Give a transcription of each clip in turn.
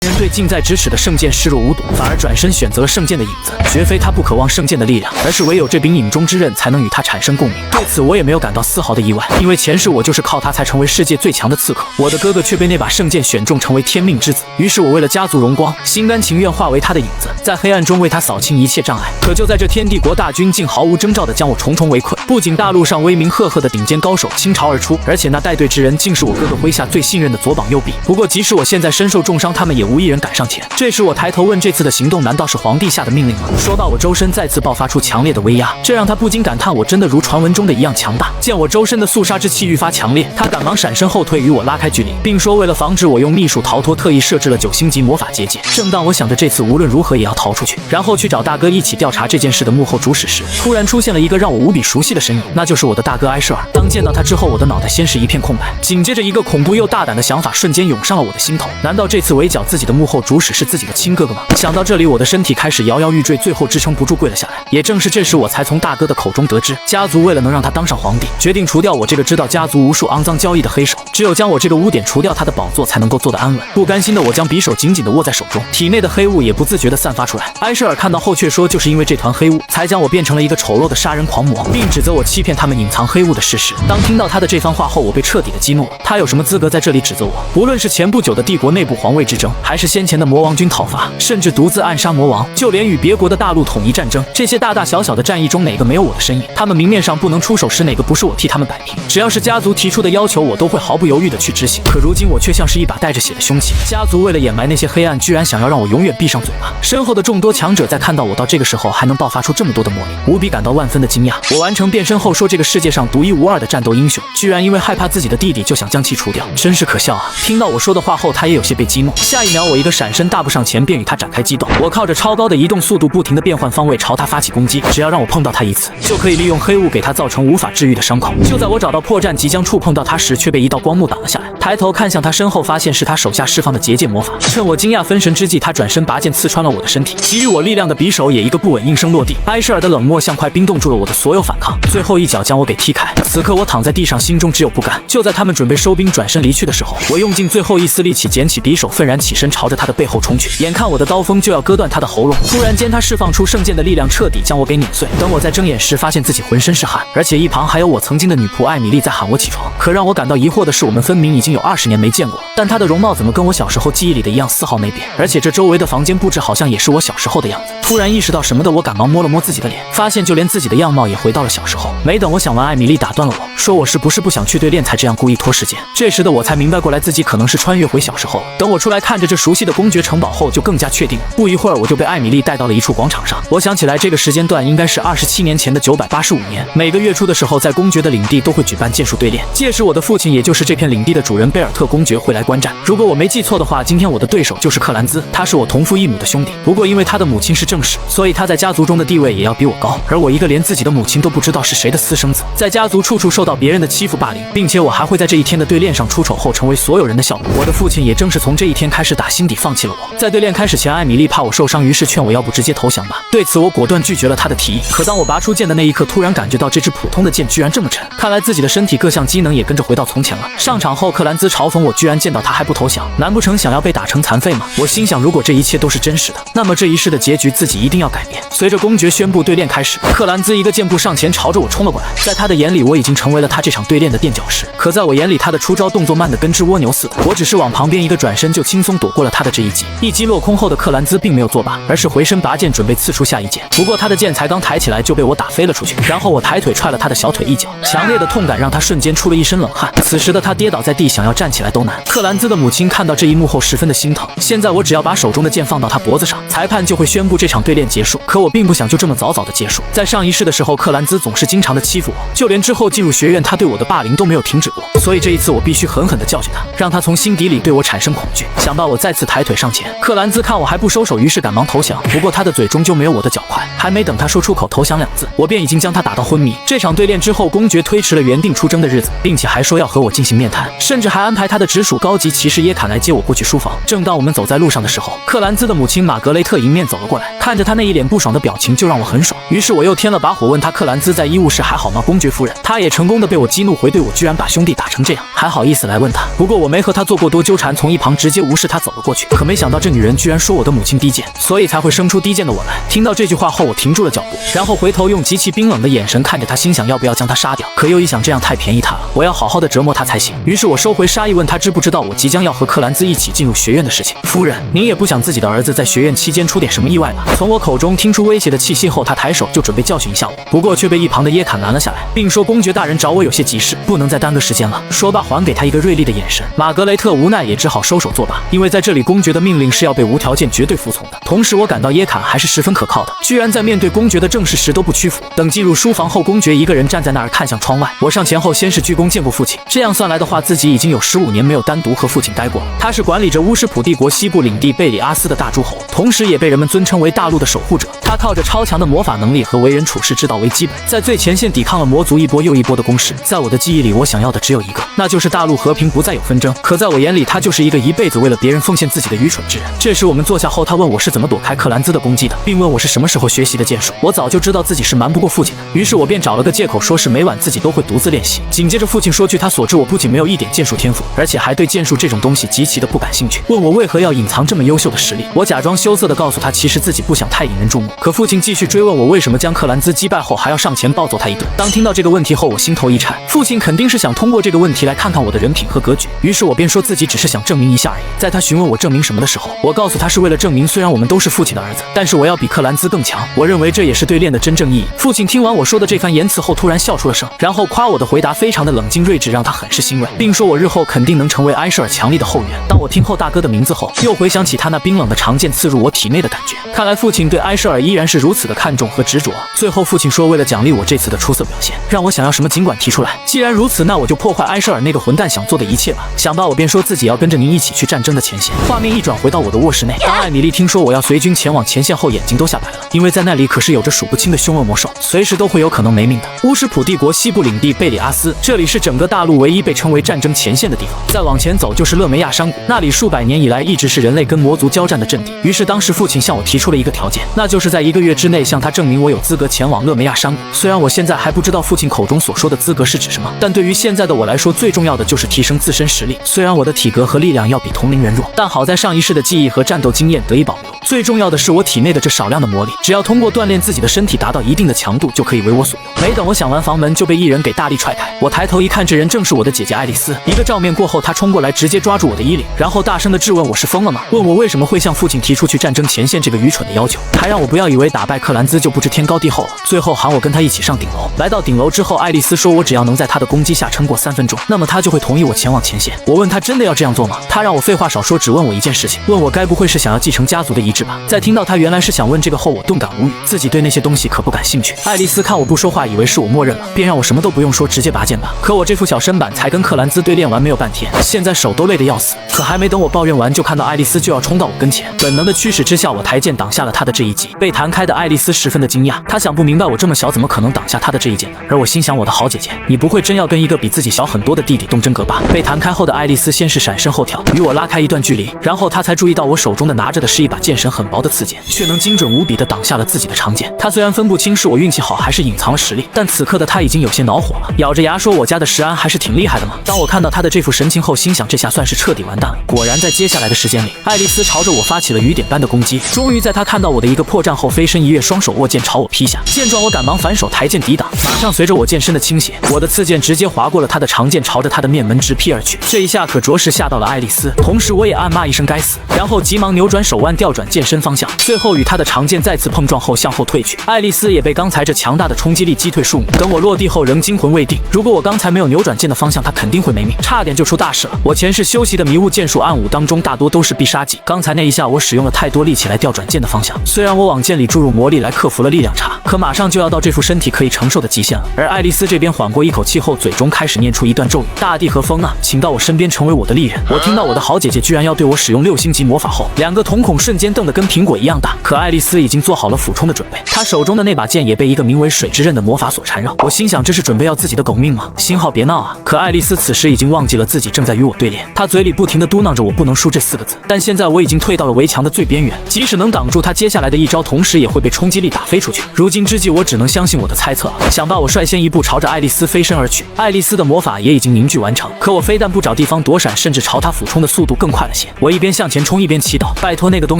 人对近在咫尺的圣剑视若无睹，反而转身选择了圣剑的影子。绝非他不渴望圣剑的力量，而是唯有这柄影中之刃才能与他产生共鸣。对此我也没有感到丝毫的意外，因为前世我就是靠他才成为世界最强的刺客。我的哥哥却被那把圣剑选中，成为天命之子。于是我为了家族荣光，心甘情愿化为他的影子，在黑暗中为他扫清一切障碍。可就在这天，帝国大军竟毫无征兆地将我重重围困。不仅大陆上威名赫赫的顶尖高手倾巢而出，而且那带队之人竟是我哥哥麾下最信任的左膀右臂。不过即使我现在身受重伤，他们也无一人敢上前。这时我抬头问，这次的行动难道是皇帝下的命令吗？说到我周身再次爆发出强烈的威压，这让他不禁感叹，我真的如传闻中的一样强大。见我周身的肃杀之气愈发强烈，他赶忙闪身后退，与我拉开距离，并说为了防止我用秘术逃脱，特意设置了9星级魔法结界。正当我想着这次无论如何也要逃出去，然后去找大哥一起调查这件事的幕后主使时，突然出现了一个让我无比熟悉的身影，那就是我的大哥埃舍尔。当见到他之后，我的脑袋先是一片空白，紧接着一个恐怖又大胆的想法瞬间涌上了我的心头。难道这次围剿自己的幕后主使是自己的亲哥哥吗？想到这里，我的身体开始摇摇欲坠，最后支撑不住跪了下来。也正是这时，我才从大哥的口中得知，家族为了能让他当上皇帝，决定除掉我这个知道家族无数肮脏交易的黑手，只有将我这个污点除掉，他的宝座才能够坐得安稳。不甘心的我将匕首紧紧地握在手中，体内的黑雾也不自觉地散发出来。埃舍尔看到后却说，就是因为这团黑雾，才将我变成了一个丑陋的杀人狂魔，并指责我欺骗他们隐藏黑雾的事实。当听到他的这番话后，我被彻底的激怒了。他有什么资格在这里指责我？无论是前不久的帝国内部皇位之争，还是先前的魔王军讨伐，甚至独自暗杀魔王，就连与别国的大陆统一战争，这些大大小小的战役中，哪个没有我的身影？他们明面上不能出手时，哪个不是我替他们摆平？只要是家族提出的要求，我都会毫不犹豫地去执行。可如今我却像是一把带着血的凶器，家族为了掩埋那些黑暗，居然想要让我永远闭上嘴巴。身后的众多强者在看到我到这个时候还能爆发出这么多的魔力，无比感到万分的惊讶。我完成变身后说，这个世界上独一无二的战斗英雄，居然因为害怕自己的弟弟就想将其除掉，真是可笑啊！听到我说的话后，他也有些被激怒。下一秒，我一个闪身大步上前，便与他展开激斗。我靠着超高的移动速度，不停地变换方位朝他发起攻击。只要让我碰到他一次，就可以利用黑雾给他造成无法治愈的伤口。就在我找到破绽，即将触碰到他时，却被一道光幕挡了下来。抬头看向他身后，发现是他手下释放的结界魔法。趁我惊讶分神之际，他转身拔剑刺穿了我的身体，给予我力量的匕首也一个不稳应声落地。埃舍尔的冷漠像块冰冻住了我的所有反抗，最后一脚将我给踢开。此刻我躺在地上，心中只有不甘。就在他们准备收兵转身离去的时候，我用尽最后一丝力气捡起匕首，愤然起身朝着他的背后冲去。眼看我的刀锋就要割断他的喉咙，突然间他释放出圣剑的力量，彻底将我给碾碎。等我在睁眼时，发现自己浑身是汗，而且一旁还有我曾经的女仆艾米丽在喊我起床。可让我感到疑惑的是，我们分明已经有20年没见过了，但她的容貌怎么跟我小时候记忆里的一样，丝毫没变？而且这周围的房间布置好像也是我小时候的样子。突然意识到什么的我赶忙摸了摸自己的脸，发现就连自己的样貌也回到了小时候。没等我想完，艾米丽打断了我，说我是不是不想去对练才这样故意拖时间。这时的我才明白过来，自己可能是穿越回小时候了。等我出来看着这熟悉的公爵城堡后，就更加确定了。不一会儿，我就被艾米丽带到了一处广场上。我想起来这个时间段应该是27年前的985年，每个月初的时候，在公爵的领地都会举办剑术对练。届时我的父亲，也就是这片领地的主人贝尔特公爵会来观战。如果我没记错的话，今天我的对手就是克兰兹，他是我同父异母的兄弟。不过因为他的母亲是正室，所以他在家族中的地位也要比我高。而我一个连自己的母亲都不知道是谁的私生子，在家族处处受到别人的欺负霸凌，并且我还会在这一天的对练上出丑后成为所有人的笑柄。我的父亲也正是从这一天开始打心底放弃了我。在对练开始前，艾米丽怕我受伤，于是劝我要不直接投降吧。对此我果断拒绝了他的提议。可当我拔出剑的那一刻，突然感觉到这支普通的剑居然这么沉，看来自己的身体各项机能也跟着回到从前了。上场后，克兰兹嘲讽我居然见到他还不投降，难不成想要被打成残废吗？我心想，如果这一切都是真实的，那么这一世的结局自己一定要改变。随着公爵宣布对练开始，克兰兹一个箭步上前朝着我冲了过来。在他的眼里，我已经成为了他这场对练的垫脚石。可在我眼里，他的出招动作慢得跟只蜗牛似的，我只是往旁边一个转身就轻松躲过了他的这一击。一击落空后的克兰兹并没有作罢，而是回身拔剑准备刺出下一剑。不过他的剑才刚抬起来就被我打飞了出去，然后我抬腿踹了他的小腿一脚，强烈的痛感让他瞬间出了一身冷汗。此时的他跌倒在地，想要站起来都难。克兰兹的母亲看到这一幕后十分的心疼，现在我只要把手中的剑放到他脖子上，裁判就会宣布这场对练结束。可我并不想就这么早早的结束。在上一世的时候，克兰兹总是经常的欺负我，就连之后进入学院，他对我的霸凌都没有停止过。所以这一次我必须狠狠地教训他，让他从心底里对我产生恐惧。想到我再次抬腿上前，克兰兹看我还不收手，于是赶忙投降。不过他的嘴终究没有我的脚快，还没等他说出口投降2字，我便已经将他打到昏迷。这场对练之后，公爵推迟了原定出征的日子，并且还说要和我进行面谈，甚至还安排他的直属高级骑士耶坎来接我过去书房。正当我们走在路上的时候，克兰兹的母亲玛格雷特迎面走了过来，看着他那一脸不爽的表情，就让我很爽。于是我又添了把火，问他克兰兹在医务室还好吗？公爵夫人，他也成功功的被我激怒回怼我居然把兄弟打成这样，还好意思来问他。不过我没和他做过多纠缠，从一旁直接无视他走了过去。可没想到这女人居然说我的母亲低贱，所以才会生出低贱的我来。听到这句话后，我停住了脚步，然后回头用极其冰冷的眼神看着他，心想要不要将他杀掉。可又一想这样太便宜他了，我要好好的折磨他才行。于是我收回杀意，问他知不知道我即将要和克兰兹一起进入学院的事情。夫人，您也不想自己的儿子在学院期间出点什么意外吧？从我口中听出威胁的气息后，他抬手就准备教训一下我，不过却被一旁的耶卡拦了下来，并说公爵大人找我有些急事，不能再耽搁时间了。说罢还给他一个锐利的眼神。玛格雷特无奈也只好收手作罢，因为在这里公爵的命令是要被无条件绝对服从的。同时我感到耶卡还是十分可靠的，居然在面对公爵的正事时都不屈服。等进入书房后，公爵一个人站在那儿看向窗外，我上前后先是鞠躬见过父亲，这样算来的话，自己已经有15年没有单独和父亲待过了。他是管理着乌什普帝国西部领地贝里阿斯的大诸侯，同时也被人们尊称为大陆的守护者。他靠着超强的魔法能力和为人处事之道为基本，在最前线抵抗了魔族一波又一波的攻势。在我的记忆里，我想要的只有一个，那就是大陆和平，不再有纷争。可在我眼里，他就是一个一辈子为了别人奉献自己的愚蠢之人。这时我们坐下后，他问我是怎么躲开克兰兹的攻击的，并问我是什么时候学习的剑术。我早就知道自己是瞒不过父亲的，于是我便找了个借口，说是每晚自己都会独自练习。紧接着父亲说句他所知我不仅没有一点剑术天赋，而且还对剑术这种东西极其的不感兴趣，问我为何要隐藏这么优秀的实力。我假装羞涩地告诉他，其实自己不想太引人注目。可父亲继续追问我为什么将克兰兹击败后还要上前暴揍他一顿。当听到这个问题后，我心头一颤，父亲肯定是想通过这个问题来看看我的人品和格局，于是我便说自己只是想证明一下而已。在他询问我证明什么的时候，我告诉他是为了证明虽然我们都是父亲的儿子，但是我要比克兰兹更强，我认为这也是对练的真正意义。父亲听完我说的这番言辞后突然笑出了声，然后夸我的回答非常的冷静睿智，让他很是欣慰，并说我日后肯定能成为埃舍尔强力的后援。当我听后大哥的名字后，又回想起他那冰冷的长剑刺入我体内的感觉，看来父亲对埃舍尔依然是如此的看重和执着。最后父亲说为了奖励我这次的出色表现，让我想要什么尽管提出来，既然如此，那我就破坏埃舍尔那个混蛋想做的一切吧。想罢我便说自己要跟着您一起去战争的前线。画面一转回到我的卧室内，当艾米丽听说我要随军前往前线后，眼睛都吓白了，因为在那里可是有着数不清的凶恶魔兽，随时都会有可能没命的。乌什普帝国西部领地贝里阿斯，这里是整个大陆唯一被称为战争前线的地方。再往前走就是勒梅亚山谷，那里数百年以来一直是人类跟魔族交战的阵地。于是当时父亲向我提出了一个条件，那就是在1个月之内向他证明我有资格前往勒梅亚山谷。虽然我现在还不知道父亲口中所说的资格是指什么，但对于现在的我来说，最重要的就是提升自身实力。虽然我的体格和力量要比同龄人弱，但好在上一世的记忆和战斗经验得以保留。最重要的是我体内的这少量的魔力，只要通过锻炼自己的身体达到一定的强度，就可以为我所用。没等我想完，房门就被一人给大力踹开。我抬头一看，这人正是我的姐姐爱丽丝。一个照面过后，她冲过来直接抓住我的衣领，然后大声的质问我是疯了吗？问我为什么会向父亲提出去战争前线这个愚蠢的要求，还让我不要以为打败克兰兹就不知天高地厚了。最后喊我跟他一起上顶楼。来到顶楼之后，爱丽丝说我只要能在他的攻击下撑过3分钟，那么他就会同意我前往前线。我问他真的要这样做吗？他让我废话少说，只问我一件事情，问我该不会是想要继承家族的遗志吧？在听到他原来是想问这个后，我顿感无语，自己对那些东西可不感兴趣。爱丽丝看我不说话，以为是我默认了，便让我什么都不用说，直接拔剑吧。可我这副小身板才跟克兰兹对练完没有半天，现在手都累得要死。可还没等我抱怨完，就看到爱丽丝就要冲到我跟前，本能的驱使之下，我抬剑挡下了她的这一击。被弹开的爱丽丝十分的惊讶，她想不明白我这么小怎么可能挡下她的这一剑呢？而我心想，我的好姐姐，你不会真要跟一个比自己小很多的弟弟动真格吧？被弹开后的爱丽丝先是闪身后跳，与我拉开一段距离，然后她才注意到我手中的拿着的是一把剑身很薄的刺剑，却能精准无比的挡下了自己的长剑。她虽然分不清是我运气好还是隐藏了实力，但此刻的她已经有些恼火了，咬着牙说我家的石安还是挺厉害的嘛。当我看到她的这副神情后，心想这下算是彻底完蛋了。果然在接下来的时间里，爱丽丝朝着我发起了雨点般的攻击，终于在她看到我的一个破绽后飞身一跃，双手握剑朝我劈下。见状我赶忙反手抬剑抵挡，马上随着我剑身的倾斜，我的刺剑直接划过了她的长剑，朝着她的面门直劈而去。这一下可着实吓到了爱丽丝，同时我也暗骂一声该死，然后急忙扭转手腕调转剑身方向，最后与她的长剑再次碰撞后向后退去。爱丽丝也被刚才这强大的冲击力击退数米，等我落地后仍惊魂未定，如果我刚才没有扭转剑的方向，她肯定会没命，差点就出大事了。我前世修习的迷雾剑术暗舞当中大多都是必杀技，刚才那一下我使用了太多力气来调转剑的方向，虽然我往剑里注入魔力来克服了力量差，可马上就要到这副身体可以承受的极限了。而爱丽丝这边缓过一口气后，嘴中开始念出一段咒语：大地和风啊，请到我身边成为我的利刃。我听到我的好姐姐居然要对我使用6星级魔法后，两个瞳孔瞬间瞪得跟苹果一样大。可爱丽丝已经做好了俯冲的准备，她手中的那把剑也被一个名为水之刃的魔法所缠绕。我心想这是准备要自己的狗命吗？星号别闹啊！可爱丽丝此时已经忘记了自己正在与我对练，她嘴里不停地嘟囔着我不能输这4个字。但现在我已经退到了围墙的最边缘，即使能挡住她接下来的一招，同时也会被冲击力打飞出去。如今之计，我只能相信我的猜测了。想罢我率先一步朝着爱爱丽丝飞身而去。爱丽丝的魔法也已经凝聚完成，可我非但不找地方躲闪，甚至朝她俯冲的速度更快了些。我一边向前冲，一边祈祷，拜托那个东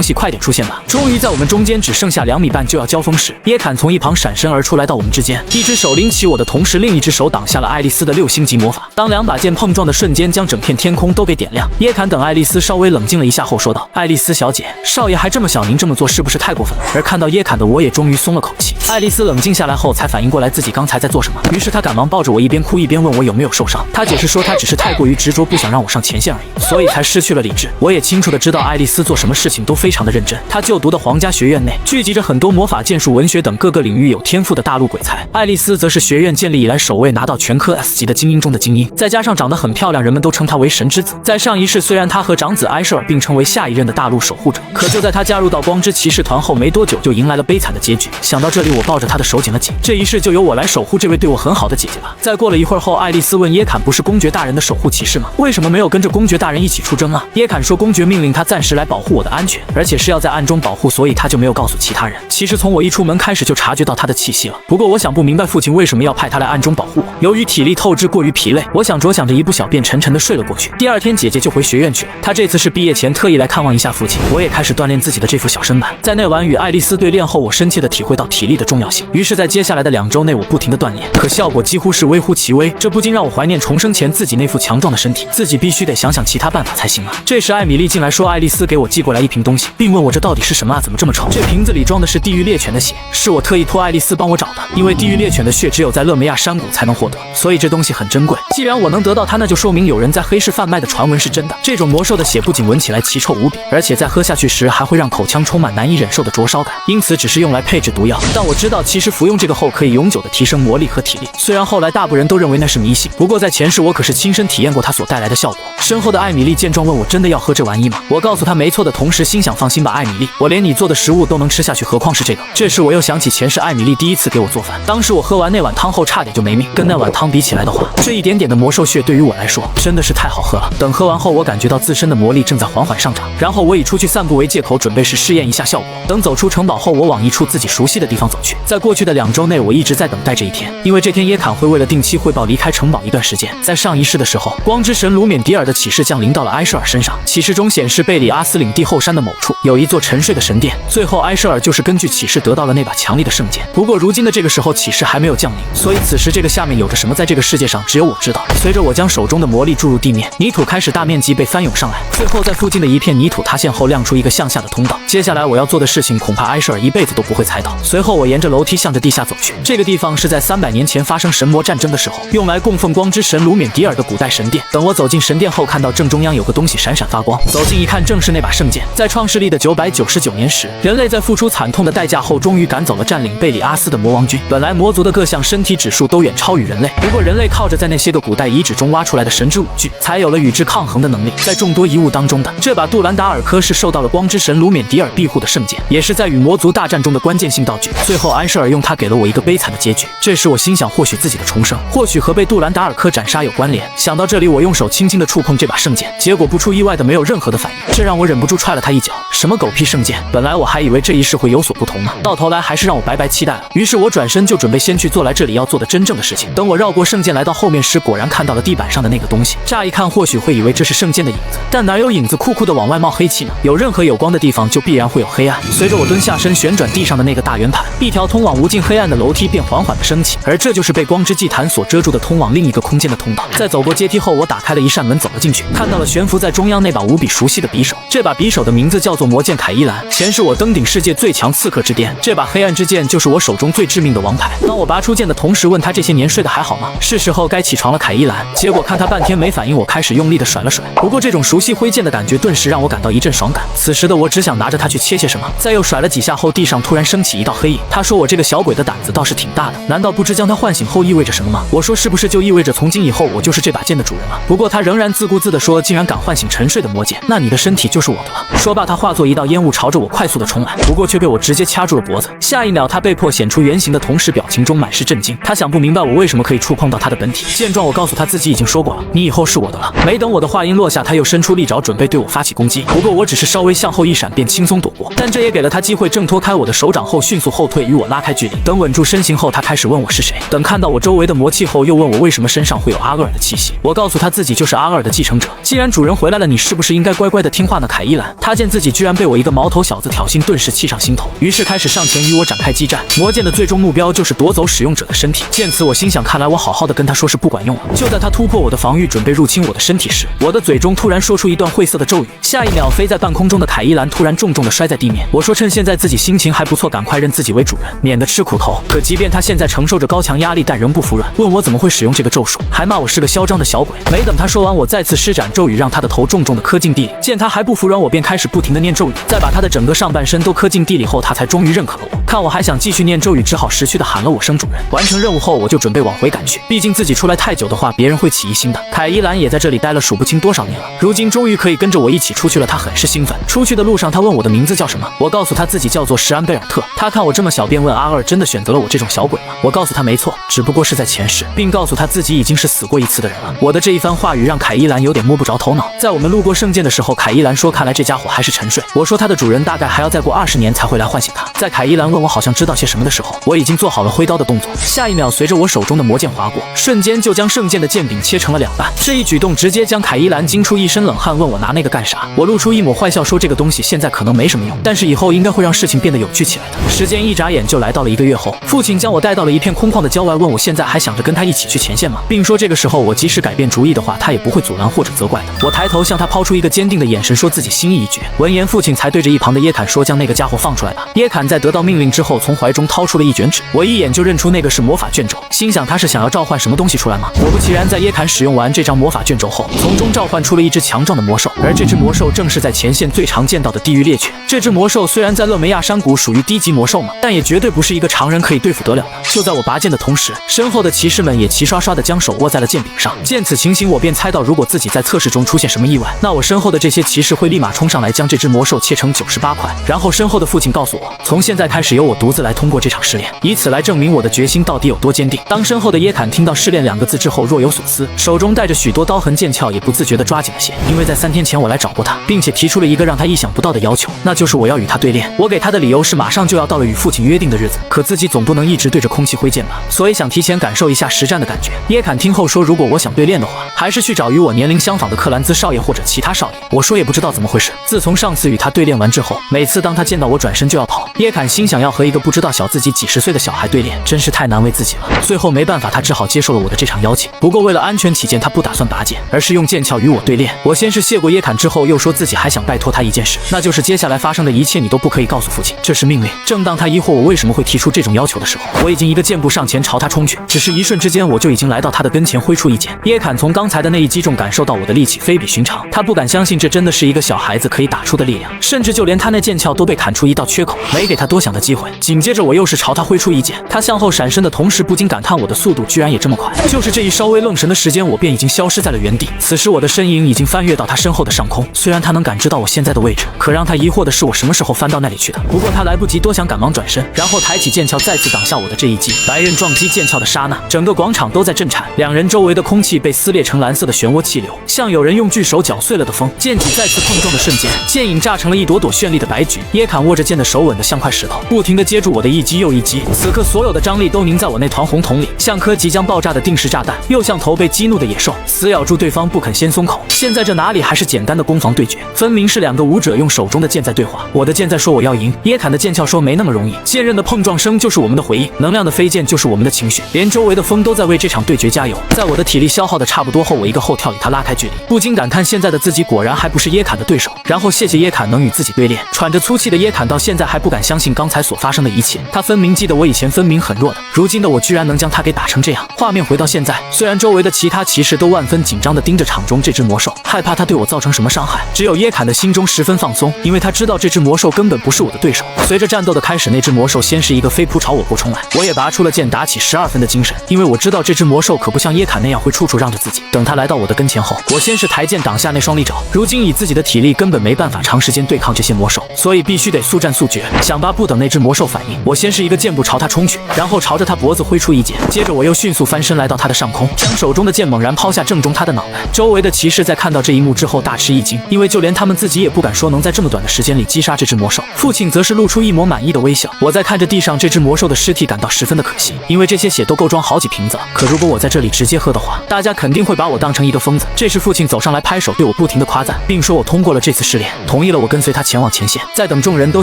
西快点出现吧。终于在我们中间只剩下2米半就要交锋时，耶坎从一旁闪身而出，来到我们之间，一只手拎起我的同时，另一只手挡下了爱丽丝的6星级魔法。当2把剑碰撞的瞬间，将整片天空都给点亮。耶坎等爱丽丝稍微冷静了一下后说道：“爱丽丝小姐，少爷还这么小，您这么做是不是太过分了？”而看到耶坎的我也终于松了口气。爱丽丝冷静下来后才反应过来自己刚才在做什么，于是她赶忙抱着我一边哭一边问我有没有受伤。她解释说她只是太过于执着，不想让我上前线而已，所以才失去了理智。我也清楚的知道爱丽丝做什么事情都非常的认真。她就读的皇家学院内聚集着很多魔法、剑术、文学等各个领域有天赋的大陆鬼才，爱丽丝则是学院建立以来首位拿到全科 S 级的精英中的精英，再加上长得很漂亮，人们都称她为神之子。在上一世，虽然她和长子埃舍尔并称为下一任的大陆守护者，可就在她加入到光之骑士团后没多久，就迎来了悲惨的结局。想到这里，我抱着她的手紧了紧，这一世就由我来守护这位对我很好的姐姐吧。再过了一会儿后，爱丽丝问耶坎：“不是公爵大人的守护骑士吗？为什么没有跟着公爵大人一起出征啊？”耶坎说：“公爵命令他暂时来保护我的安全，而且是要在暗中保护，所以他就没有告诉其他人。其实从我一出门开始就察觉到他的气息了，不过我想不明白父亲为什么要派他来暗中保护我。由于体力透支过于疲累，我想着想着一不小便沉沉的睡了过去。第二天姐姐就回学院去了，她这次是毕业前特意来看望一下父亲。我也开始锻炼自己的这副小身板。在那晚与爱丽丝对练后，我深切地体会到体力的重要性，于是在接下来的2周内，我不停地锻炼，可效果几乎是微乎其微，这不禁让我怀念重生前自己那副强壮的身体，自己必须得想想其他办法才行啊。这时艾米丽进来说，爱丽丝给我寄过来一瓶东西，并问我这到底是什么啊，怎么这么臭？这瓶子里装的是地狱猎犬的血，是我特意托爱丽丝帮我找的，因为地狱猎犬的血只有在勒梅亚山谷才能获得，所以这东西很珍贵。既然我能得到它，那就说明有人在黑市贩卖的传闻是真的。这种魔兽的血不仅闻起来奇臭无比，而且在喝下去时还会让口腔充满难以忍受的灼烧感，因此只是用来配制毒药。但我知道其实服用这个后可以永久的提升魔力和体力，虽然后来大部分人都认为那是迷信，不过在前世我可是亲身体验过它所带来的效果。身后的艾米丽见状问我真的要喝这玩意吗？我告诉她没错的同时心想放心吧艾米丽，我连你做的食物都能吃下去，何况是这个。这时我又想起前世艾米丽第一次给我做饭，当时我喝完那碗汤后差点就没命，跟那碗汤比起来的话，这一点点的魔兽血对于我来说真的是太好喝了。等喝完后我感觉到自身的魔力正在缓缓上涨，然后我以出去散步为借口，准备试验一下效果。等走出城堡后，我往一处自己熟悉的地方走去。在过去的2周内，我一直在等待这一天，因为这天耶坎会为了定期汇报离开城堡一段时间。在上一世的时候，光之神卢缅迪尔的启示降临到了埃舍尔身上，启示中显示贝里阿斯领地后山的某处有一座沉睡的神殿，最后埃舍尔就是根据启示得到了那把强力的圣剑。不过如今的这个时候，启示还没有降临，所以此时这个下面有着什么，在这个世界上只有我知道。随着我将手中的魔力注入地面，泥土开始大面积被翻涌上来，最后在附近的一片泥土塌陷后亮出一个向下的通道。接下来我要做的事情恐怕埃舍尔一辈子都不会猜到。随后我沿着楼梯向着地下走去，这个地方是在300年前发生神魔战争的时候用来供奉光之神卢缅迪尔的古代神殿。等我走进神殿后，看到正中央有个东西闪闪发光，走近一看，正是那把圣剑。在创世历的999年时，人类在付出惨痛的代价后，终于赶走了占领贝里阿斯的魔王军。本来魔族的各项身体指数都远超于人类，不过人类靠着在那些个古代遗址中挖出来的神之武具，才有了与之抗衡的能力。在众多遗物当中的这把杜兰达尔科是受到了光之神卢缅迪尔庇护的圣剑，也是在与魔族大战中的关键性道具。最后埃舍尔用它给了我一个悲惨的结局。这时我心想，或许自己的重生，或许和被杜兰达尔科斩杀有关联。想到这里，我用手轻轻地触碰这把圣剑，结果不出意外的没有任何的反应，这让我忍不住踹了他一脚。什么狗屁圣剑！本来我还以为这一世会有所不同呢，到头来还是让我白白期待了。于是我转身就准备先去做来这里要做的真正的事情。等我绕过圣剑来到后面时，果然看到了地板上的那个东西。乍一看或许会以为这是圣剑的影子，但哪有影子酷酷的往外冒黑气呢？有任何有光的地方就必然会有黑暗。随着我蹲下身旋转地上的那个大圆盘，一条通往无尽黑暗的楼梯便缓缓地升起，而这就是被光之祭坛所遮住的通往另一个空间的通道。在走过阶梯后，我打开了一扇门走了进去，看到了悬浮在中央那把无比熟悉的匕首。这把匕首的名字叫做魔剑凯伊兰，前世我登顶世界最强刺客之巅，这把黑暗之剑就是我手中最致命的王牌。当我拔出剑的同时问他这些年睡得还好吗？是时候该起床了凯伊兰。结果看他半天没反应，我开始用力的甩了甩。不过这种熟悉挥剑的感觉顿时让我感到一阵爽感。此时的我只想拿着它去切些什么。在又甩了几下后，地上突然升起一道黑影。他说我这个小鬼的胆子倒是挺大的，难道不知将他唤醒后意味着什么吗？我说是不是就意味着从今以后我就是这把剑的主人了？不过他仍然自顾自地说，竟然敢唤醒沉睡的魔剑，那你的身体就是我的了。说罢他化作一道烟雾朝着我快速地冲来，不过却被我直接掐住了脖子。下一秒他被迫显出原形的同时表情中满是震惊，他想不明白我为什么可以触碰到他的本体。见状我告诉他自己已经说过了，你以后是我的了。没等我的话音落下，他又伸出利爪准备对我发起攻击，不过我只是稍微向后一闪便轻松躲过，但这也给了他机会挣脱开我的手掌后迅速后退与我拉开距离。等稳住身形后，他开始问我是谁。等看到到我周围的魔气后，又问我为什么身上会有阿厄尔的气息。我告诉他自己就是阿厄尔的继承者。既然主人回来了，你是不是应该乖乖的听话呢？凯伊兰，他见自己居然被我一个毛头小子挑衅，顿时气上心头，于是开始上前与我展开激战。魔剑的最终目标就是夺走使用者的身体。见此，我心想，看来我好好的跟他说是不管用了。就在他突破我的防御，准备入侵我的身体时，我的嘴中突然说出一段晦涩的咒语。下一秒，飞在半空中的凯伊兰突然重重的摔在地面。我说趁现在自己心情还不错，赶快认自己为主人，免得吃苦头。可即便他现在承受着高强压力，但仍不服软，问我怎么会使用这个咒术，还骂我是个嚣张的小鬼。没等他说完，我再次施展咒语，让他的头重重的磕进地里。见他还不服软，我便开始不停的念咒语，再把他的整个上半身都磕进地里后，他才终于认可了我。看我还想继续念咒语，只好识趣的喊了我声主人。完成任务后，我就准备往回赶去，毕竟自己出来太久的话，别人会起疑心的。凯伊兰也在这里待了数不清多少年了，如今终于可以跟着我一起出去了，他很是兴奋。出去的路上，他问我的名字叫什么，我告诉他自己叫做什安贝尔特。他看我这么小，便问阿尔真的选择了我这种小鬼吗？我告诉他没错，只不过是在前世，并告诉他自己已经是死过一次的人了。我的这一番话语让凯伊兰有点摸不着头脑。在我们路过圣剑的时候，凯伊兰说看来这家伙还是沉睡。我说他的主人大概还要再过20年才会来唤醒他。在凯伊兰问我好像知道些什么的时候，我已经做好了挥刀的动作。下一秒，随着我手中的魔剑划过，瞬间就将圣剑的剑柄切成了2半。这一举动直接将凯伊兰惊出一身冷汗，问我拿那个干啥。我露出一抹坏笑说这个东西现在可能没什么用，但是以后应该会让事情变得有趣起来的。时间一眨眼就来到了1个月后，父亲将我带到了一片空旷的郊外，问我现在还想着跟他一起去前线吗，并说这个时候我即使改变主意的话，他也不会阻拦或者责怪的。我抬头向他抛出一个坚定的眼神，说自己心意已决。闻言，父亲才对着一旁的耶坎说，将那个家伙放出来吧。耶坎在得到命令之后，从怀中掏出了一卷纸，我一眼就认出那个是魔法卷轴，心想他是想要召唤什么东西出来吗？果不其然，在耶坎使用完这张魔法卷轴后，从中召唤出了一只强壮的魔兽，而这只魔兽正是在前线最常见到的地狱猎犬。这只魔兽虽然在勒梅亚山谷属于低级魔兽嘛，但也绝对不是一个常人可以对付得了的。就在我拔剑的同时，身后的骑士们也齐刷刷的将手握在了剑柄上。见此情形，我便猜到如果自己在测试中出现什么意外，那我身后的这些骑士会立马冲上来将这只魔兽切成98块。然后身后的父亲告诉我，从现在开始由我独自来通过这场试炼，以此来证明我的决心到底有多坚定。当身后的耶坎听到试炼2个字之后，若有所思，手中带着许多刀痕剑鞘也不自觉地抓紧了些，因为在3天前我来找过他，并且提出了一个让他意想不到的要求，那就是我要与他对练。我给他的理由是马上就要到了与父亲约定的日子，可自己总不能一直对着空气挥剑吧，所以想提前感受一下实战的感觉。耶坎听后说，如果我想对练的话，还是去找与我年龄相仿的克兰兹少爷或者其他少爷。我说也不知道怎么回事，自从上次与他对练完之后，每次当他见到我转身就要跑。耶坎心想要和一个不知道小自己几十岁的小孩对练，真是太难为自己了。最后没办法，他只好接受了我的这场邀请。不过为了安全起见，他不打算拔剑，而是用剑鞘与我对练。我先是谢过耶坎之后，又说自己还想拜托他一件事，那就是接下来发生的一切你都不可以告诉父亲，这是命令。正当他疑惑我为什么会提出这种要求的时候，我已经一个箭步上前朝他冲去，只是一瞬之间我就已经来到他的跟前，挥出一剑。耶坎从刚才的那一击中感受到我的力气非比寻常，他不敢相信这真的是一个小孩子可以打出的力量，甚至就连他那剑鞘都被砍出一道缺口，没给他多想的机会。紧接着我又是朝他挥出一剑，他向后闪身的同时不禁感叹我的速度居然也这么快。就是这一稍微愣神的时间，我便已经消失在了原地。此时我的身影已经翻越到他身后的上空，虽然他能感知到我现在的位置，可让他疑惑的是我什么时候翻到那里去的。不过他来不及多想，赶忙转身，然后抬起剑鞘再次挡下我的这一击。白刃撞击剑鞘的刹那，整个广场都在震颤，两人周围的空气被撕裂成蓝色的漩涡气流，像有人用巨手搅碎了的风。剑体再次碰撞的瞬间，剑影炸成了一朵朵绚丽的白菊。耶坎握着剑的手稳得像块石头，不停地接住我的一击又一击。此刻所有的张力都凝在我那团红瞳里，像颗即将爆炸的定时炸弹，又像头被激怒的野兽，死咬住对方不肯先松口。现在这哪里还是简单的攻防对决，分明是2个武者用手中的剑在对话。我的剑在说我要赢，耶坎的剑鞘说没那么容易。剑刃的碰撞声就是我们的回应，能量的飞溅就是我们的情绪，连周围的风都在为这场对决加油。在我的体力消耗的差不多后，我一个后跳与他拉开距离，不禁感叹现在的自己果然还不是耶坎的对手。然后谢谢耶坎能与自己对练。喘着粗气的耶坎到现在还不敢相信刚才所发生的一切，他分明记得我以前分明很弱的，如今的我居然能将他给打成这样。画面回到现在，虽然周围的其他骑士都万分紧张地盯着场中这只魔兽，害怕他对我造成什么伤害，只有耶坎的心中十分放松，因为他知道这只魔兽根本不是我的对手。随着战斗的开始，那只魔兽先是一个飞扑朝我扑冲来，我也拔出了剑，打起12分的精神，因为我知道这只魔兽可不像耶坎那样会处处让着自己。等他来到我的跟前后，我先是抬剑挡下那双利爪，如今以自己的体力根本没办法长时间对抗这些魔兽，所以必须得速战速决，想把不等那只只魔兽反应，我先是一个箭步朝他冲去，然后朝着他脖子挥出一剑，接着我又迅速翻身来到他的上空，将手中的剑猛然抛下，正中他的脑袋。周围的骑士在看到这一幕之后大吃一惊，因为就连他们自己也不敢说能在这么短的时间里击杀这只魔兽。父亲则是露出一抹满意的微笑。我在看着地上这只魔兽的尸体感到十分的可惜，因为这些血都够装好几瓶子了。可如果我在这里直接喝的话，大家肯定会把我当成一个疯子。这时父亲走上来拍手，对我不停的夸赞，并说我通过了这次试炼，同意了我跟随他前往前线。在等众人都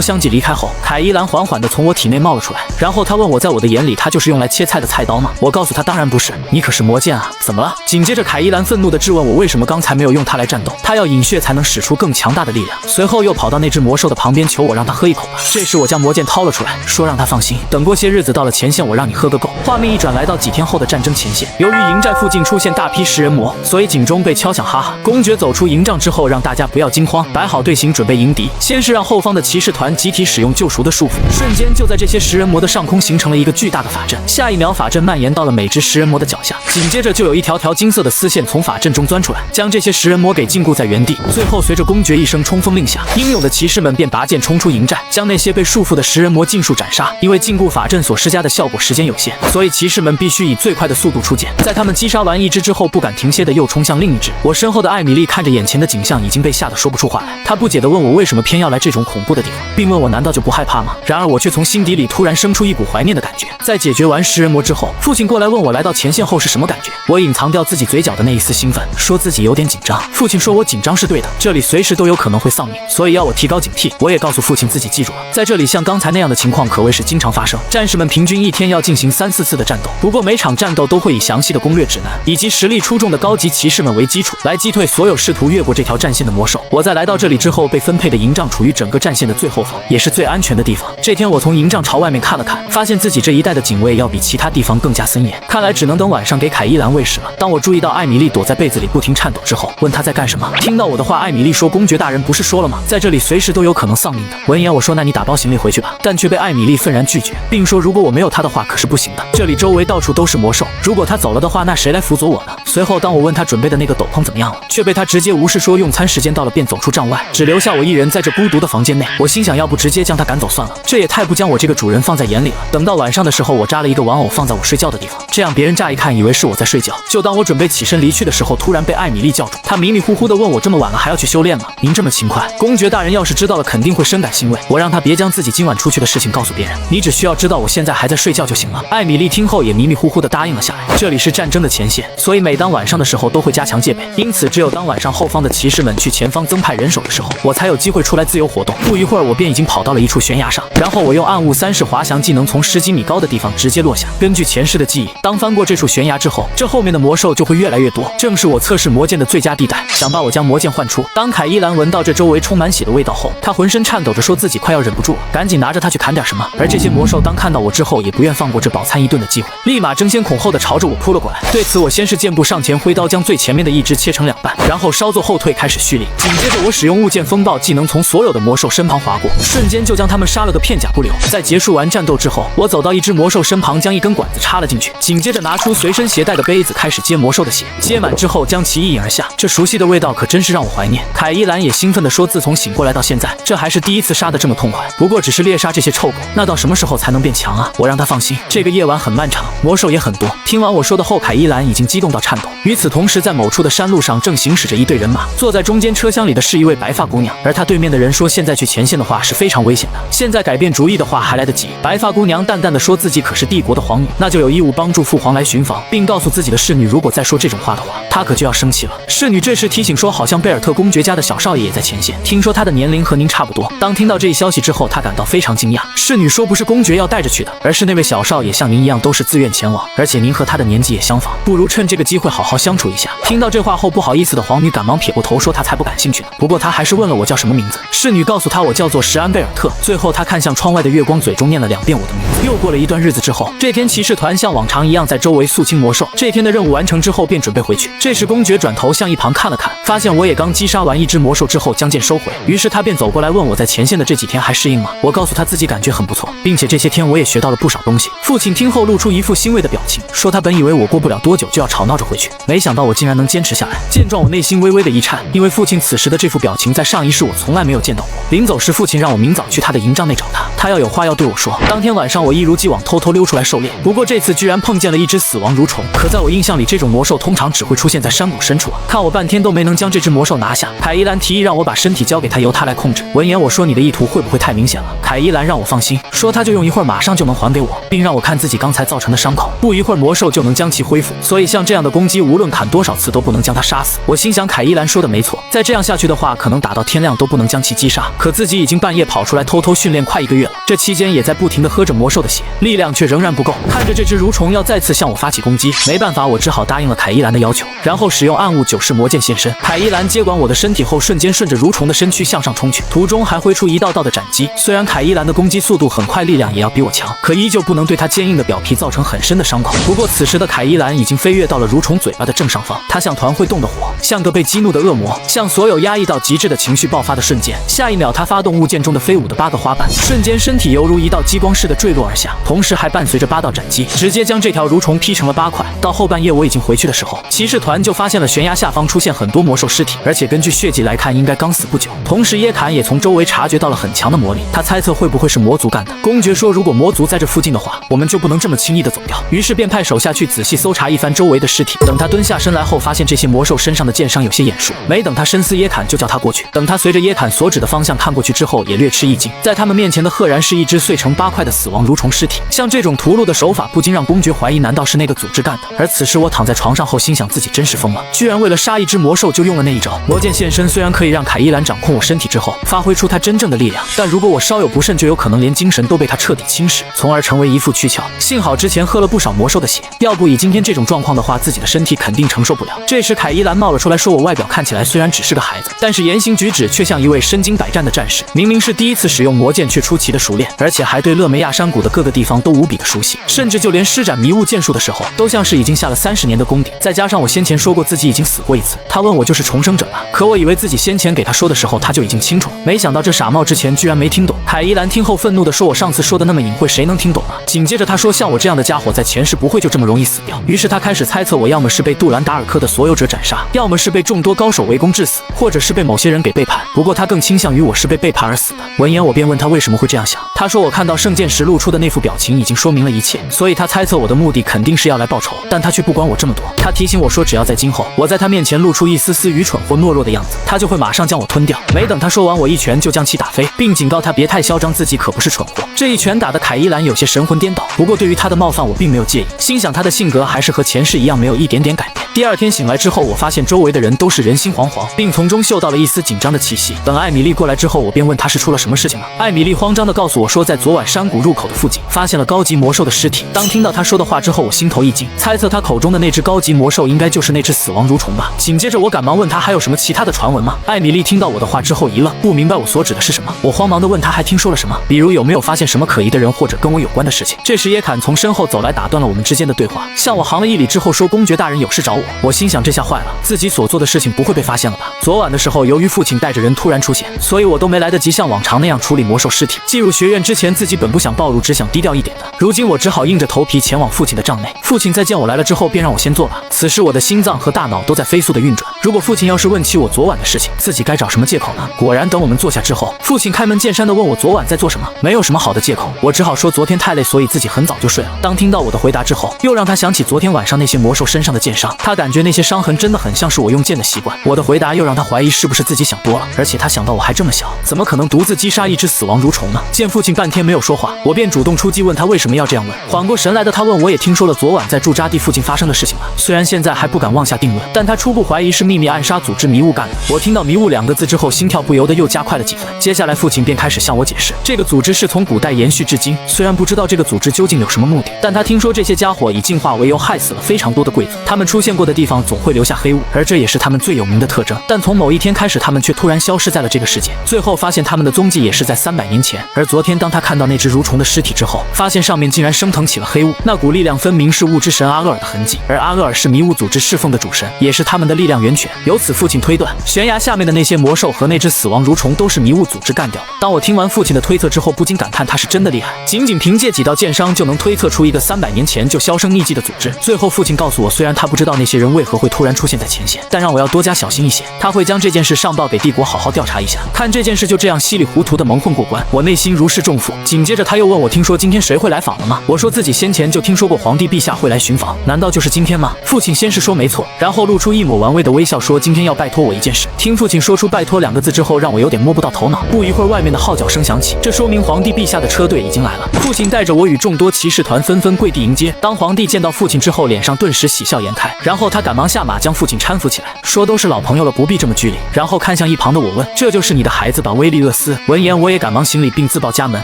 相继离开后，凯伊兰缓缓地从我体内冒了出来，然后他问我，在我的眼里，他就是用来切菜的菜刀吗？我告诉他，当然不是，你可是魔剑啊，怎么了？紧接着凯伊兰愤怒地质问我，为什么刚才没有用它来战斗？他要饮血才能使出更强大的力量。随后又跑到那只魔兽的旁边，求我让他喝一口吧。这时我将魔剑掏了出来，说让他放心，等过些日子到了前线，我让你喝个够。画面一转，来到几天后的战争前线，由于营寨附近出现大批食人魔，所以警钟被敲响，哈哈。公爵走出营帐之后，让大家不要惊慌，摆好队形准备迎敌。先是让后方的骑士团集体使用救赎的束缚，瞬间就在这些食人魔的上空形成了一个巨大的法阵。下一秒，法阵蔓延到了每只食人魔的脚下，紧接着就有一条条金色的丝线从法阵中钻出来，将这些食人魔给禁锢在原地。最后，随着公爵一声冲锋令下，英勇的骑士们便拔剑冲出营寨，将那些被束缚的食人魔尽数斩杀。因为禁锢法阵所施加的效果时间有限，所以骑士们必须以最快的速度出剑。在他们击杀完一只之后，不敢停歇的又冲向另一只。我身后的艾米丽看着眼前的景象，已经被吓得说不出话来。她不解地问我为什么偏要来这种恐怖的地方，并问我难道就不害怕吗？然而我却从心底里突然生出一股怀念的感觉。在解决完食人魔之后，父亲过来问我来到前线后是什么感觉。我隐藏掉自己嘴角的那一丝兴奋，说自己有点紧张。父亲说我紧张是对的，这里随时都有可能会丧命，所以要我提高警惕。我也告诉父亲自己记住了，在这里像刚才那样的情况可谓是经常发生。战士们平均一天要进行3、4次的战斗，不过每场战斗都会以详细的攻略指南以及实力出众的高级骑士们为基础，来击退所有试图越过这条战线的魔兽。我在来到这里之后，被分配的营帐处于整个战线的最后方，也是最安全的地方。这天我从营帐朝外面看了看，发现自己这一带的警卫要比其他地方更加森严，看来只能等晚上给凯伊兰喂食了。当我注意到艾米丽躲在被子里不停颤抖之后，问她在干什么。听到我的话，艾米丽说，公爵大人不是说了吗，在这里随时都有可能丧命的。闻言我说，那你打包行李回去吧，但却被艾米丽愤然拒绝，并说如果我没有她的话可是不行的，这里周围到处都是魔兽，如果她走了的话，那谁来辅佐我呢？随后当我问她准备的那个斗篷怎么样了，却被她直接无视，说用餐时间到了便走出帐外，只留下我一人在这孤独的房间内。我心想，要不直接将她赶走算了，这也太不将我这个主人放在眼里了。等到晚上的时候，我扎了一个玩偶放在我睡觉的地方，这样别人乍一看以为是我在睡觉。就当我准备起身离去的时候，突然被艾米丽叫住，她迷迷糊糊地问我，这么晚了还要去修炼吗？您这么勤快，公爵大人要是知道了肯定会深感欣慰。我让他别将自己今晚出去的事情告诉别人，你只需要知道我现在还在睡觉就行了。艾米丽听后也迷迷糊糊地答应了下来。这里是战争的前线，所以每当晚上的时候都会加强戒备，因此只有当晚上后方的骑士们去前方增派人手的时候，我才有机会出来自由活动。不一会儿我便已经跑到了一处悬崖上，然后我用暗雾3式滑翔技能从10几米高的地方直接落下。根据前世的记忆，当翻过这处悬崖之后，这后面的魔兽就会越来越多，正是我测试魔剑的最佳地带。想把我将魔剑换出。当凯伊兰闻到这周围充满血的味道后，她浑身颤抖着说自己快要忍不住了，赶紧拿着它去砍点什么。而这些魔兽当看到我之后，也不愿放过这饱餐一顿的机会，立马争先恐后的朝着我扑了过来。对此我先是箭步上前挥刀将最前面的一只切成2半，然后稍作后退开始蓄力。紧接着我使用雾剑风暴技能从所有的魔兽身旁划过，瞬间就将他们杀了个片甲不留。在结束完战斗之后，我走到一只魔兽身旁，将一根管子插了进去，紧接着拿出随身携带的杯子开始接魔兽的血，接满之后将其一饮而下。这熟悉的味道可真是让我怀念。凯伊兰也兴奋地说，自从醒过来到现在，这还是第一次杀得这么痛快，不过只是猎杀这些臭狗，那到什么时候才能变强啊？我让他放心，这个夜晚很漫长，魔兽也很多。听完我说的后，凯伊兰已经激动到颤抖。与此同时，在某处的山路上正行驶着一队人马，坐在中间车厢里的是一位白发姑娘，而她对面的人说，现在去前线的话是非常危险的，现在改变主意的话还来得及。白发姑娘淡淡地说，自己可是帝国的皇女，那就有义务帮助父皇来巡防，并告诉自己的侍女，如果再说这种话的话，她可就要生气了。侍女这时提醒说，好像贝尔特公爵家的小少爷也在前线，听说他的年龄和您差不多。当听到这一消息之后，她感到非常惊讶。侍女说，不是公爵要带着去的，而是那位小少爷像您一样都是自愿前往，而且您和他的年纪也相仿，不如趁这个机会好好相处一下。听到这话后，不好意思的皇女赶忙撇过头说，她才不感兴趣呢。不过她还是问了我叫什么名字。侍女告诉她，我叫做什安贝尔特。最后她看向窗外的月光，嘴中念了2遍我的名字。又过了一段日子之后，这天骑士团像往常一样在周围肃清魔兽。这天的任务完成之后，便准备回去。这时公爵转头向一旁看了看，发现我也刚击杀完一只魔兽之后将剑收回，于是他便走过来问我在前线的这几天还适应吗？我告诉他自己感觉很不错，并且这些天我也学到了不少东西。父亲听后露出一副欣慰的表情，说他本以为我过不了多久就要吵闹着回去，没想到我竟然能坚持下来。见状我内心微微的一颤，因为父亲此时的这副表情在上一世我从来没有见到过。临走时父亲让我明早去他的营帐内找他，他要有话要对我说。当天晚上，我一如既往偷偷溜出来狩猎，不过这次居然碰见了一只死亡蠕虫。可在我印象里，这种魔兽通常只会出现在山谷深处啊！看我半天都没能将这只魔兽拿下。凯伊兰提议让我把身体交给他，由他来控制。闻言，我说你的意图会不会太明显了？凯伊兰让我放心，说他就用一会儿，马上就能还给我，并让我看自己刚才造成的伤口，不一会儿魔兽就能将其恢复。所以像这样的攻击，无论砍多少次都不能将他杀死。我心想，凯伊兰说的没错，再这样下去的话，可能打到天亮都不能将其击杀。可自己已经半夜跑出来偷偷训练快1个月了，这期间也在不停地喝着魔兽的血，力量却仍然不够。看着这只蠕虫要再次向我发起攻击，没办法，我只好答应了凯伊兰的要求，然后使用暗物9式魔剑现身。凯伊兰接管我的身体后，瞬间顺着蠕虫的身躯向上冲去，途中还挥出一道道的斩击。虽然凯伊兰的攻击速度很快，力量也要比我强，可依旧不能对他坚硬的表皮造成很深的伤口。不过此时的凯伊兰已经飞跃到了蠕虫嘴巴的正上方，他像团会动的火，像个被激怒的恶魔，像所有压抑到极致的情绪爆发的瞬间。下一秒，他发动物剑中的飞舞的8个花瓣，瞬间身体犹如一道激光似的坠落而下，同时还伴随着8道斩击，直接将这条蠕虫劈成了8块。到后半夜我已经回去的时候，骑士团就发现了悬崖下方出现很多魔兽尸体，而且根据血迹来看，应该刚死不久。同时耶坎也从周围察觉到了很强的魔力，他猜测会不会是魔族干的。公爵说，如果魔族在这附近的话，我们就不能这么轻易的走掉。于是便派手下去仔细搜查一番周围的尸体。等他蹲下身来后，发现这些魔兽身上的剑伤有些眼熟。没等他深思，耶坎就叫他过去。等他随着耶坎所指的方向看过去之后，也略吃一惊，在他们面前的赫然是一只碎成8块的死亡蠕虫尸体。像这种屠戮的手法，不禁让公爵怀疑，难道是那个组织干的？而此时我躺在床上后，心想自己真是疯了，居然为了杀一只魔兽就用了那一招。魔剑现身虽然可以让凯伊兰掌控我身体之后发挥出他真正的力量，但如果我稍有不慎，就有可能连精神都被他彻底侵蚀，从而成为一副躯壳。幸好之前喝了不少魔兽的血，要不以今天这种状况的话，自己的身体肯定承受不了。这时凯伊兰冒了出来，说我外表看起来虽然只是个孩子，但是言行举止却像一位身经百战的战士。明明是第一次使用魔剑，却出奇的熟练，而且还对勒梅亚山谷的各个地方都无比的熟悉，甚至就连施展迷雾剑术的时候，都像是已经下了30年的功底。再加上我先前说过自己已经死过一次，他问我就是重生者吧？可我以为自己先前给他说的时候他就已经清楚了，没想到这傻帽之前居然没听懂。凯伊兰听后愤怒地说，我上次说的那么隐晦，谁能听懂啊？紧接着他说，像我这样的家伙在前世不会就这么容易死掉。于是他开始猜测我要么是被杜兰达尔科的所有者斩杀，要么是被众多高手围攻致死，或者是被某些人给背叛。不过他更倾向于我是被背叛而死的。闻言我便问他为什么会这样想，他说我看到圣剑时露出的那副表情已经说明了一切，所以他猜测我的目的肯定是要来报仇，但他却不管我这么多。他提醒我说，只要在今后我在他面前露出一丝丝愚蠢或懦弱的样子，他就会马上将我吞掉。没等他说完，我一拳就将其打飞，并警告他别太嚣张，自己可不是蠢货。这一拳打得凯伊兰有些神魂颠倒，不过对于他的冒犯我并没有介意，心想他的性格还是和前世一样，没有一点点改变。第二天醒来之后，我发现周围的人都是人心惶惶，并从中嗅到了一丝紧张的气息。等艾米丽过来之后，我便问她是出了什么事情了。艾米丽慌张地告诉我说，在昨晚山谷入口的附近发现了高级魔兽的尸体。当听到她说的话之后，我心头一惊，猜测她口中的那只高级魔兽应该就是那只死亡蠕虫吧。紧接着我赶忙问她还有什么其他的传闻吗？艾米丽听到我的话之后一愣，不明白我所指的是什么。我慌忙地问她还听说了什么，比如有没有发现什么可疑的人或者跟我有关的事情。这时耶坎从身后走来，打断了我们之间的对话，向我行了1礼之后说，公爵大人有事找我。我心想这下坏了，自己所做的事情不会被发现了吧？昨晚的时候由于父亲带着人突然出现，所以我都没来得及像往常那样处理魔兽尸体。进入学院之前自己本不想暴露，只想低调一点的，如今我只好硬着头皮前往父亲的帐内。父亲在见我来了之后便让我先坐吧。此时我的心脏和大脑都在飞速的运转，如果父亲要是问起我昨晚的事情，自己该找什么借口呢？果然等我们坐下之后，父亲开门见山的问我昨晚在做什么，没有什么好的借口，我只好说昨天太累，所以自己很早就睡了。当听到我的回答之后，又让他想起昨天晚上那些魔兽身上的剑伤，他感觉那些伤痕真的很像是我用剑的习惯。我的回答又让他怀疑是不是自己想多了，而且他想到我还这么小，怎么可能独自击杀一只死亡蠕虫呢？见父亲半天没有说话，我便主动出击，问他为什么要这样问。缓过神来的他问我也听说了昨晚在驻扎地附近发生的事情了，虽然现在还不敢妄下定论，但他初步怀疑是秘密暗杀组织迷雾干的。我听到迷雾2个字之后，心跳不由得又加快了几分。接下来父亲便开始向我解释，这个组织是从古代延续至今，虽然不知道这个组织究竟有什么目的，但他听说这些家伙以进化为由害死了非常多的贵族，他们出现过的地方总会留下黑雾，而这也是他们最有名的特征。但从某一天开始，他们却突然消失在了这个世界，最后发现他们的踪迹也是在300年前。而昨天当他看到那只蠕虫的尸体之后，发现上面竟然升腾起了黑雾，那股力量分明是雾之神阿厄尔的痕迹，而阿厄尔是迷雾组织侍奉的主神，也是他们的力量源泉。由此父亲推断，悬崖下面的那些魔兽和那只死亡蠕虫都是迷雾组织干掉的。当我听完父亲的推测之后，不禁感叹他是真的厉害，仅凭借几道剑伤就能推测出一个300年前就销声匿迹的组织。最后父亲告诉我，虽然他不知道那些人为何会突然出现在前线，但让我要多加小心一些，他会将这件事上报给帝国好好调查一下。看这件事就这样稀里糊涂的蒙混过关，我内心如释重负。紧接着他又问我，听说今天谁会来访了吗？我说自己先前就听说过皇帝陛下会来寻访，难道就是今天吗？父亲先是说没错，然后露出一抹玩味的微笑，说今天要拜托我一件事。听父亲说出拜托2个字之后，让我有点摸不到头脑。不一会儿，外面的号角声响起，这说明皇帝陛下的车队已经来了。父亲带着我与众多骑士团纷纷跪地迎接。当皇帝见到父亲之后，脸上顿时喜笑颜开，然后他赶忙下马将父亲搀扶起来，说都是老朋友了，不必这么拘礼。然后看向一旁的我问，这就是你的孩子吧，威利厄斯？闻言我也赶忙行礼并自报家门。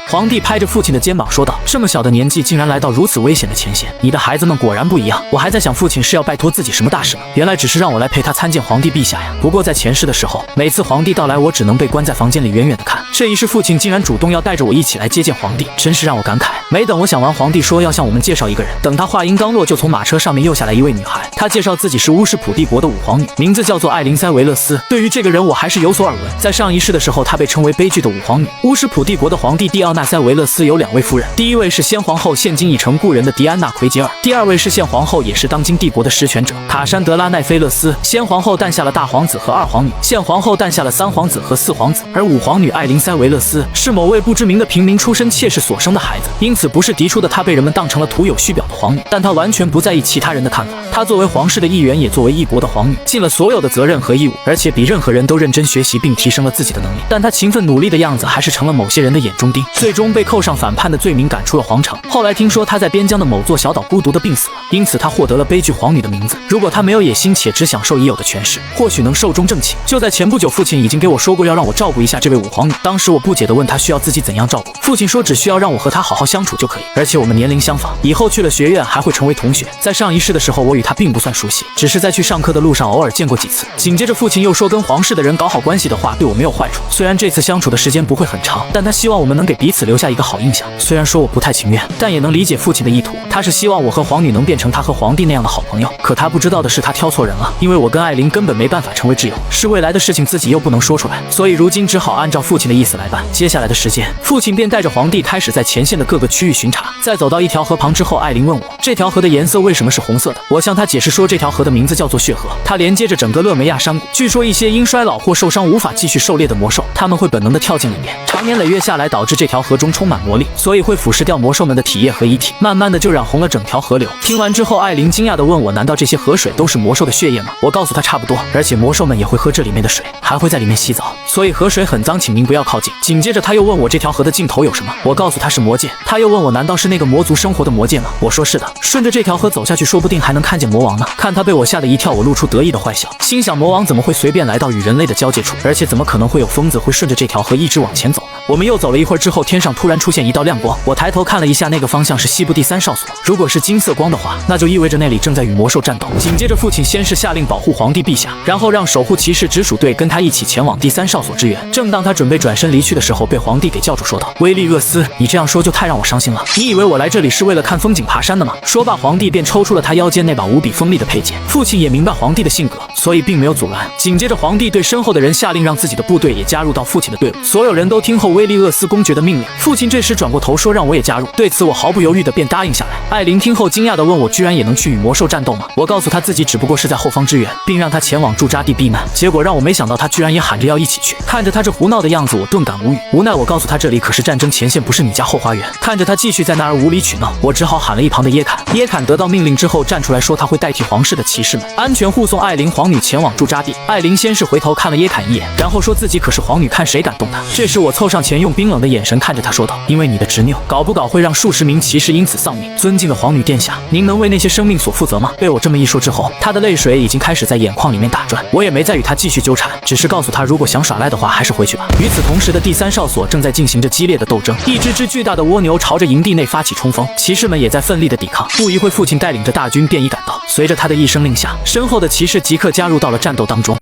皇帝拍着父亲的肩膀说道，这么小的年纪竟然来到如此危险的前线，你的孩子们果然不一样。我还在想父亲是要拜托自己什么大事呢，原来只是让我来陪他参见皇帝陛下呀。不过在前世的时候，每次皇帝到来，我只能被关在房间里远远的看，这一世父亲竟然主动要带着我一起来接见皇帝，真是让我感慨。没等我想完，皇帝说要向我们介绍一个人。等他话音刚落，就从马车上面又下来一位女孩，她介绍自己是乌什普帝国的武皇女，名字叫做艾琳塞维勒斯。对于这个人我还是有所耳闻，在上一世的时候，她被称为悲剧的武皇女。乌什普帝国的皇帝蒂奥纳塞维勒斯有2位夫人，第一位是先皇后，现今已成故人的迪安娜奎杰尔；第二位是现皇后，也是当今帝国的实权者卡珊德拉奈菲勒斯。先皇后诞下了大皇子和2皇女，现皇后诞下了3皇子和4皇子，而武皇女艾琳塞维勒斯是某位不知名的平民出身妾室所生的孩子，因此不是嫡出的她被人们当成了徒有虚表的皇女，但她完全不在意其他人的看法。她作为皇室的一员，也作为一国的皇女，尽了所有的责任和义务，而且比任何人都认真学习并提升了自己的能力。但她勤奋努力的样子还是成了某些人的眼中钉，最终被扣上反叛的罪名，赶出了皇城。后来听说她在边疆的某座小岛孤独的病死了，因此她获得了悲剧皇女的名字。如果她没有野心且只享受已有的权势，或许能寿终正寝。就在前不久，父亲已经给我说过要让我照顾一下这位武皇女。当时我不解地问她需要自己怎样照顾，父亲说只需要让我和她好好相处就可以，而且我们年龄相仿，以后去了学院还会成为同学。在上一世的时候，我与她并不算熟悉，只是在去上课的路上偶尔见过几次。紧接着父亲又说，跟皇室的人搞好关系的话对我没有坏处，虽然这次相处的时间不会很长，但他希望我们能给彼此留下一个好印象。虽然说我不太情愿，但也能理解父亲的意图，他是希望我和皇女能变成他和皇帝那样的好朋友。可他不知道的是，他挑错人了，因为我跟艾琳根本没办法成为挚友，是未来的事情自己又不能说出来，所以如今只好按照父亲的意思来办。接下来的时间，父亲便带着皇帝开始在前线的各个区域巡查。在走到一条河旁之后，艾琳问我这条河的颜色为什么是红色的，我向他解释说这条河的名字叫做血河，它连接着整个勒梅亚山谷。据说一些因衰老或受伤无法继续狩猎的魔兽，他们会本能地跳进里面，长年累月下来导致这条河中充满魔力，所以会腐蚀掉魔兽们的体液和遗体，慢慢的就染红了整条河流。听完之后，艾琳惊讶地问我，难道这些河水都是魔兽的血液吗？我告诉他差不多，而且魔兽们也会喝这里面的水，还会在里面洗澡，所以河水很脏，请您不要靠近。紧接着他又问我这条河的尽头有什么，我告诉他是魔界。他又问我难道是那个魔族生活的魔界吗？我说是的，顺着这条河走下去，说不定还能看见魔王呢。看他被我吓得一跳，我露出得意的坏笑，心想魔王怎么会随便来到与人类的交界处，而且怎么可能会有疯子会顺着这条河一直往前走呢？我们又走了一会儿之后，天上突然出现一道亮光，我抬头看了一下，那个方向是西部第3哨所，如果是金色光的话，那就意味着那里正在与魔兽战斗。紧接着父亲先是下令保护皇帝陛下，然后让守护骑士直属队跟他一起前往第3哨所支援。正当他准备转身离去的时候，被皇帝给叫住，说道，威利厄斯，你这样说就太让我伤心了，你以为我来这里是为了看风景爬山的吗？说罢，皇帝便抽出了他腰间那把无比锋利的佩剑。父亲也明白皇帝的性格，所以并没有阻拦。紧接着皇帝对身后的人下令，让自己的部队也加入到父亲的队伍。所有人都听候威利厄斯公爵的命令。父亲这时转过头说让我也加入，对此我毫不犹豫的便答应下来。艾琳听后惊讶地问我，居然也能去与魔兽战斗吗？我告诉他自己只不过是在后方支援，并让他前往驻扎地避难。结果让我没想到他居然也喊着要一起去。看着他这胡闹的样子，我顿感无语。无奈我告诉他，这里可是战争前线，不是你家后花园。看着他继续在那儿无理取闹，我只好喊了一旁的耶坎。耶坎得到命令之后站出来说，他会代替皇室的骑士们安全护送艾琳皇女前往驻扎地。艾琳先是回头看了耶坎一眼，然后说自己可是皇女，看谁敢动她。这时我凑上前，用冰冷的眼神看着他说道，因为你的执拗，搞不搞会让数十名骑士因此丧命。尊敬的皇女殿下，您能为那些生命所负责吗？被我这么一说之后，他的泪水已经开始在眼眶里面打转。我也没再与他继续纠缠，只是告诉他，如果想耍赖的话，还是回去吧。与此同时的第3哨所正在进行着激烈的斗争，一只巨大的蜗牛朝着营地内发起冲锋，骑士们也在奋力的抵抗。不一会，父亲带领着大军便已赶到。随着他的一声令下，身后的骑士即刻加入到了战斗当中。